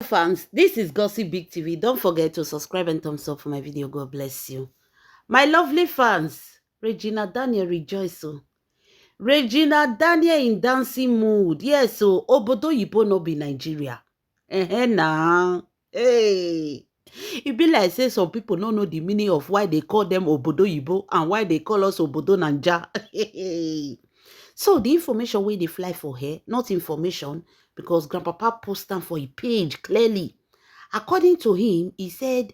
fans, this is Gossip Big TV. Don't forget to subscribe and thumbs up for my video. God bless you. My lovely fans, Regina Daniel rejoice. Oh. Regina Daniel in dancing mood. Yes, so Obodo Yibo no be Nigeria. Nah. Hey. It be like say some people don't know the meaning of why they call them Obodo Yibo and why they call us Obodo Nanja. So the information where they fly for her, not information, because Grandpapa posted them for a page clearly. According to him, he said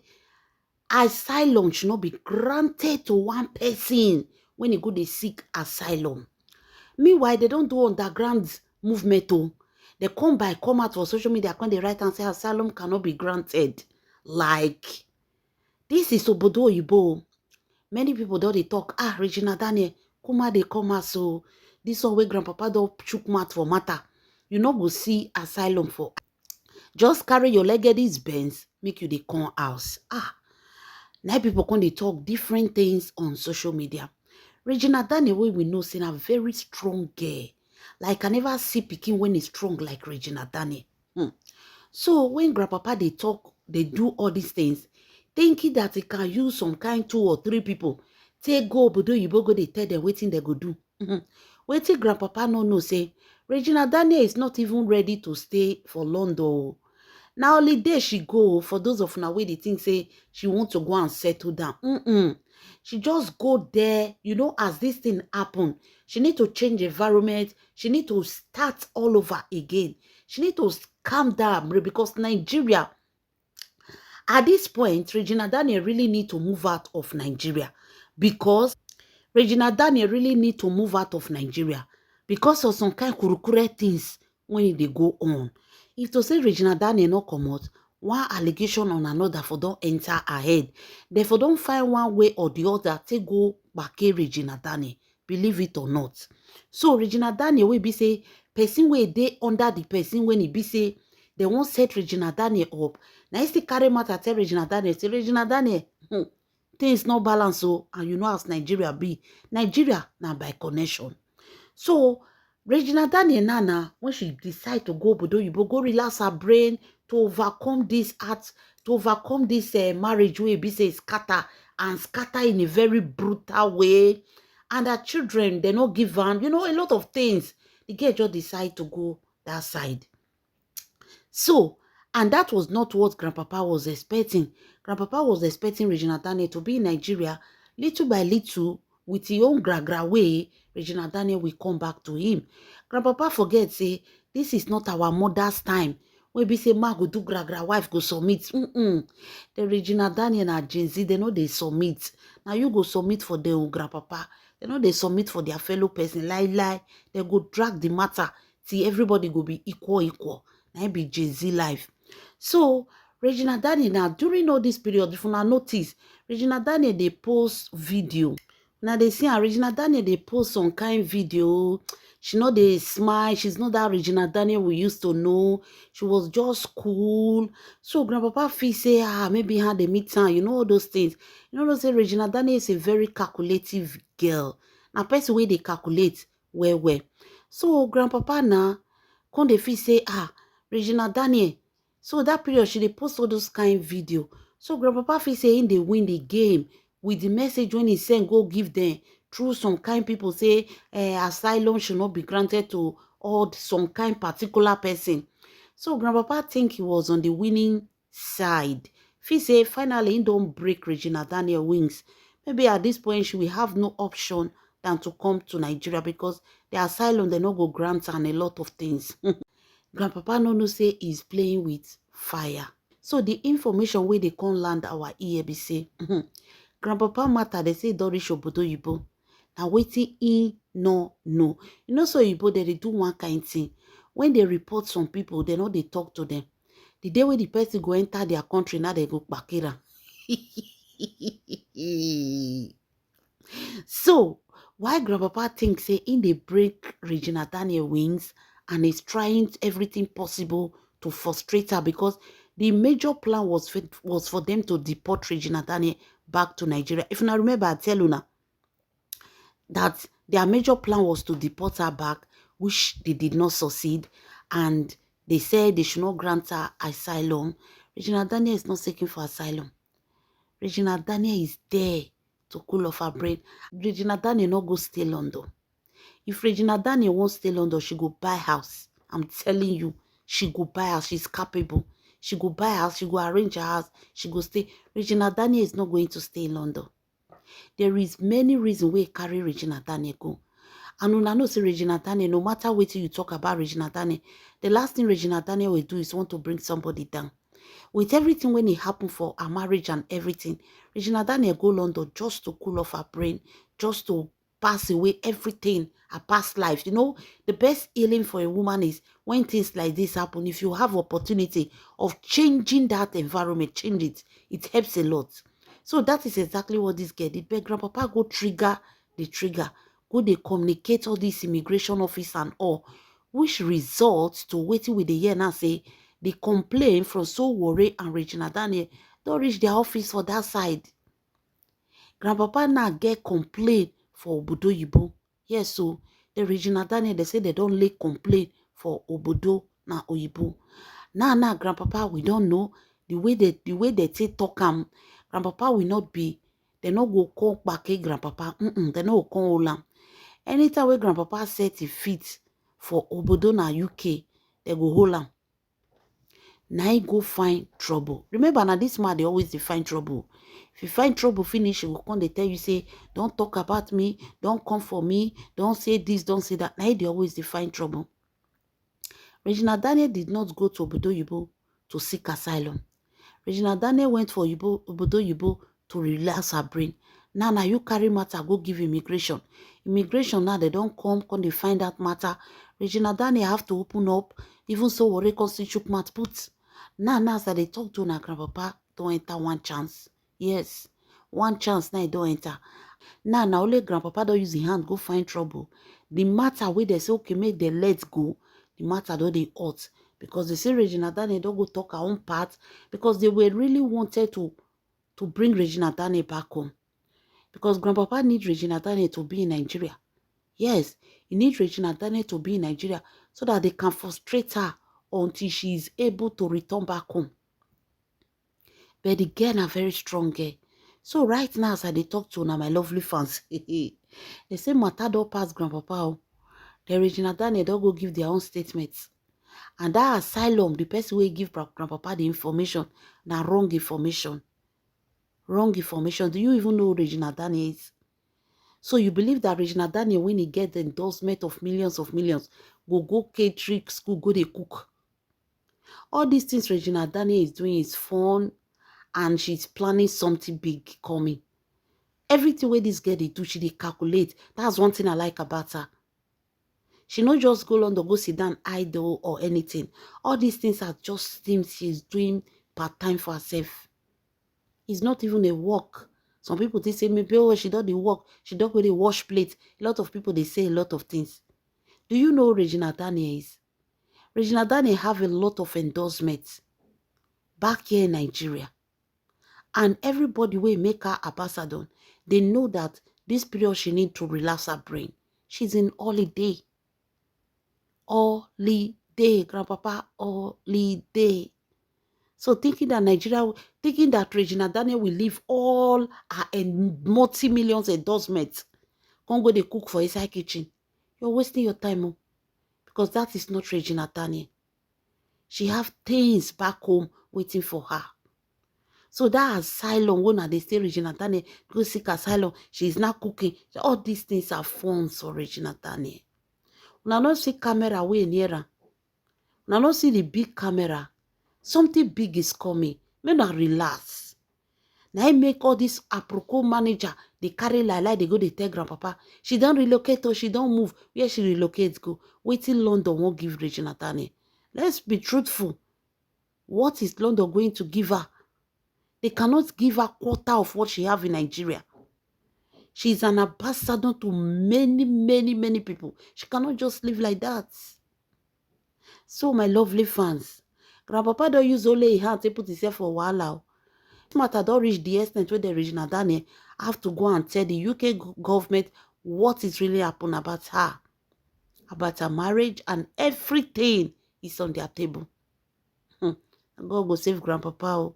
asylum should not be granted to one person when he go to seek asylum. Meanwhile, they don't do underground movement. They come out for social media, when they write and say asylum cannot be granted. Like, this is Obodo Oyibo. Many people don't they talk, Regina Daniel, kuma they come out so this one way Grandpapa don't chook mouth for matter. You know go see asylum for. Just carry your legacies Benz, make you the come house. Now people can they talk different things on social media. Regina Daniel, we know, say a very strong girl. Like I never see picking when it's strong like Regina Daniel. So when Grandpapa they talk, they do all these things, thinking that they can use some kind 2 or 3 people. Take go, but do you go they tell them waiting they go do. Waiting Grandpapa no say Regina Daniel is not even ready to stay for London. Now only there she go. For those of now where they think say she want to go and settle down. She just go there, you know, as this thing happen. She need to change environment. She need to start all over again. She need to calm down because Nigeria, at this point, Regina Daniel really need to move out of Nigeria because Regina Daniel really need to move out of Nigeria because of some kind of kurukure things when they go on. If to say Regina Daniel no come out, one allegation on another for don't enter ahead. Therefore, don't find one way or the other to go back Regina Daniel. Believe it or not. So Regina Daniel will be say person where they under the person when he be say they won't set Regina Daniel up. Now it's the carry matter tell Regina Daniel. Say Regina Daniel, things no balance. So and you know as Nigeria be. Nigeria now by connection. So Regina Daniel Nana, when she decide to go Obodo Oyibo, go relax her brain to overcome this art, to overcome this marriage way be say scatter and scatter in a very brutal way. And her children, they not give her, you know, a lot of things. The girl just decide to go that side. So, and that was not what Grandpapa was expecting. Grandpapa was expecting Regina Daniel to be in Nigeria little by little with his own gra way. Regina Daniel will come back to him. Grandpapa forget say this is not our mother's time. When we say ma go do gra wife go submit. The Regina Daniel and Gen Z, they know they submit. Now you go submit for their own Grandpapa. They know they submit for their fellow person. Lie. They go drag the matter till everybody go be equal. Now be Gen Z life. So Regina Daniel now during all this period, if you notice, Regina Daniel they post video. Now they see Regina Daniel they post some kind video. She know they smile. She's not that Regina Daniel we used to know. She was just cool. So Grandpapa feel say maybe had a meet time. You know all those things. You know say Regina Daniel is a very calculative girl. Now person way they calculate well. So Grandpapa now come they feel say Regina Daniel. So that period she dey post all those kind video. So Grandpapa feel say in they win the game with the message when he send go give them through some kind people say asylum should not be granted to all some kind particular person. So Grandpapa think he was on the winning side. Feel say finally he don't break Regina Daniel wings. Maybe at this point she will have no option than to come to Nigeria because the asylum they no go grant and a lot of things. Grandpapa no say he's playing with fire. So the information where they can't land our ear be say, Grandpapa matter they say don't reach Obodo Oyibo. Now waiting he no. You know so Oyibo they do one kind thing. When they report some people, they know they talk to them. The day when the person go enter their country, now they go bakira. So why Grandpapa thinks say in they break Regina Daniel wings and is trying everything possible to frustrate her because the major plan was for them to deport Regina Daniel back to Nigeria. If you remember, I tell you now that their major plan was to deport her back, which they did not succeed. And They said they should not grant her asylum. Regina Daniel is not seeking for asylum. Regina Daniel is there to cool off her brain. Regina Daniel not go stay London. If Regina Daniel won't stay London, she go buy house. I'm telling you, she go buy house. She's capable. She go buy house. She go arrange her house. She go stay. Regina Daniel is not going to stay in London. There is many reasons why carry Regina Daniel go. And una know say Regina Daniel, no matter what you talk about Regina Daniel, the last thing Regina Daniel will do is want to bring somebody down. With everything when it happened for her marriage and everything, Regina Daniel go London just to cool off her brain, just to pass away everything, her past life. You know, the best healing for a woman is when things like this happen. If you have opportunity of changing that environment, change it. It helps a lot. So that is exactly what this girl did. But grandpapa go trigger the trigger. Go they communicate all this immigration office and all, which results to waiting with the year now say the complaint from Sowore and Regina Daniel don't reach their office for that side. Grandpapa now get complaint for Obodo Yibo. Yes, so the Regina Daniel, they say they don't lay complaint for Obodo na Oyibo. Now, Grandpapa, we don't know the way they take talk Grandpapa will not be. They not go call back Grandpapa. They not go call Olam. Anytime where Grandpapa set a feet for Obodo na UK, they go hold am. Now he go find trouble. Remember, now this man, they always find trouble. If you find trouble finish, he will come, they tell you, say, don't talk about me, don't come for me, don't say this, don't say that. Now they always find trouble. Regina Daniel did not go to Obodo Yibo to seek asylum. Regina Daniel went for Obodo Yibo to relax her brain. Now you carry matter, go give immigration. Immigration now, they don't come they find that matter. Regina Daniel have to open up, even so Wore constitute mat put. Now as they talk to na grandpapa, don't enter one chance. Yes, one chance now don't enter. Now only grandpapa don't use the hand, go find trouble. The matter where they say, okay, make the let go, the matter don't they hot. Because they say Regina Daniel don't go talk her own part, because they were really wanted to bring Regina Daniel back home. Because grandpapa need Regina Daniel to be in Nigeria. Yes, he needs Regina Daniel to be in Nigeria so that they can frustrate her until she is able to return back home. But the girl are very strong girl. So right now, as I talk to now my lovely fans, they say matter don't pass grandpapa. The Regina Daniel don't go give their own statements. And that asylum, the person will give grandpapa the information, now wrong information. Wrong information. Do you even know who Regina Daniel is? So you believe that Regina Daniel, when he get the endorsement of millions, go catering school, go they cook. All these things Regina Daniel is doing is fun, and she's planning something big coming. Everything where this girl they do, she they calculate. That's one thing I like about her. She not just go London, go sit down idle or anything. All these things are just things she's doing part-time for herself. It's not even a work. Some people, they say, maybe, oh, she don't work. She don't go to wash plate. A lot of people, they say a lot of things. Do you know who Regina Daniel is? Regina Daniel have a lot of endorsements back here in Nigeria. And everybody will make her ambassador. They know that this period she need to relax her brain. She's in holiday. Holiday, grandpapa, holiday. So thinking that Regina Daniel will leave all her multi-millions endorsements, can't go they cook for inside kitchen. You're wasting your time, because that is not Regina Daniel. She have things back home waiting for her. So that asylum, when they say Regina Daniel go seek asylum, she's not cooking. All these things are fun for Regina Daniel. When I don't see camera way near her, when I don't see the big camera, something big is coming. May not relax. Now I make all this apropos manager. They carry like they go, they tell grandpapa. She don't relocate or she don't move. Where she relocates go. Wait till London won't give Regina Daniel. Let's be truthful. What is London going to give her? They cannot give her quarter of what she have in Nigeria. She's an ambassador to many, many, many people. She cannot just live like that. So my lovely fans, grandpapa don't use only a hand to put himself for wahala. This matter don't reach the extent where the Regina Daniel have to go and tell the UK government what is really happened about her marriage and everything is on their table. God go save grandpapa. Oh.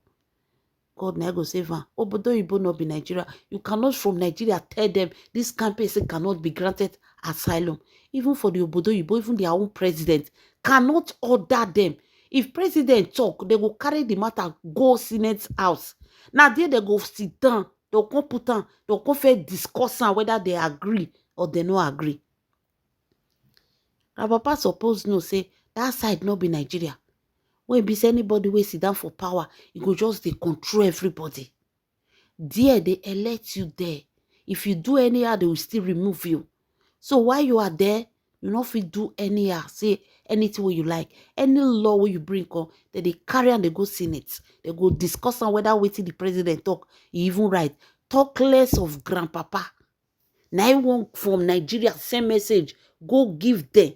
God na go save am. Obodo Oyibo no be Nigeria. You cannot from Nigeria tell them this person cannot be granted asylum. Even for the Obodo Oyibo, even their own president cannot order them. If president talk, they go carry the matter go Senate house. Now there they go sit down. They'll come put on. They'll come fair discuss on whether they agree or they no agree. Papa suppose know say that side no be Nigeria. When be say anybody wey sit down for power, you go just dey control everybody. There, they elect you there. If you do anyhow, they will still remove you. So while you are there, you not fit do anyhow, say anything what you like. Any law where you bring on, then they carry and they go Senate. They go discuss on whether waiting the president talk, he even right. Talk less of grandpapa. Now you want from Nigeria, same message, go give them.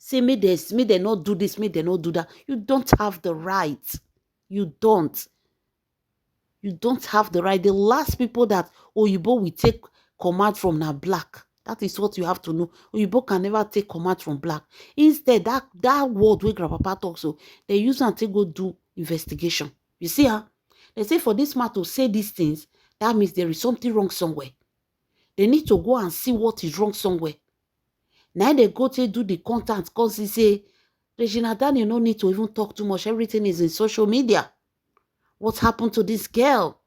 Say, may they not do this, may they not do that. You don't have the right. You don't. You don't have the right. The last people that Oyibo will take command from now black. That is what you have to know. Oyibo can never take command from black. Instead, that word where grandpapa talks, so they use and take go do investigation. You see, huh? They say for this man to say these things, that means there is something wrong somewhere. They need to go and see what is wrong somewhere. Now they go to do the content because they say, Regina Daniel no need to even talk too much. Everything is in social media. What happened to this girl?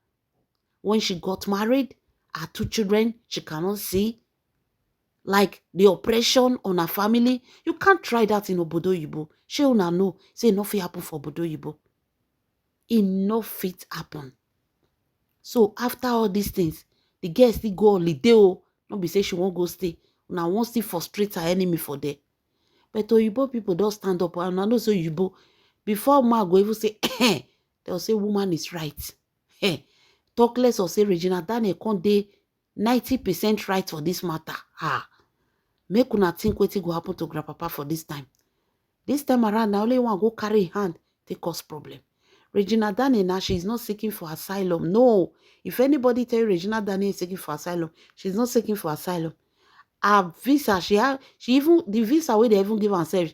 When she got married, her 2 children, she cannot see. Like the oppression on her family. You can't try that in Obodo Oyibo. She una know. Say enough fit happen for Obodo Oyibo. Enough fit happen. So after all these things, the girl still go holiday. Not be say she won't go stay. Una won't still frustrate her enemy for there. But Oyibo people don't stand up. And I know so Oyibo. Before ma go even say, they'll say woman is right. Talk less or say Regina Daniel can't dey 90% right for this matter. Make una think wetin go happen to grandpapa for this time. This time around, now only one go carry hand, take cause problem. Regina Daniel now, she's not seeking for asylum. No. If anybody tell you Regina Daniel is seeking for asylum, she's not seeking for asylum. Her visa, she even, the visa where they even give herself.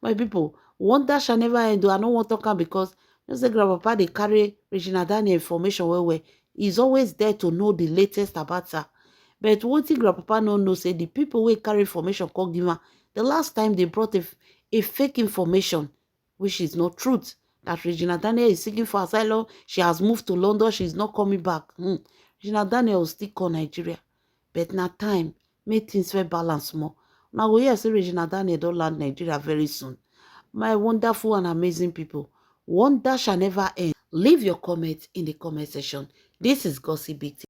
My people, wonder shall never end. I don't want to come because you say grandpapa, they carry Regina Daniel information where he's always there to know the latest about her. But one thing grandpapa no know, say the people who carry information called give her, the last time they brought a fake information, which is not truth, that Regina Daniel is seeking for asylum, she has moved to London, she's not coming back. Regina Daniel will still call Nigeria. But now time, make things very balance more. Now we hear say Regina Daniel don't land Nigeria very soon. My wonderful and amazing people, wonder shall never end. Leave your comments in the comment section. This is Gossip Big T.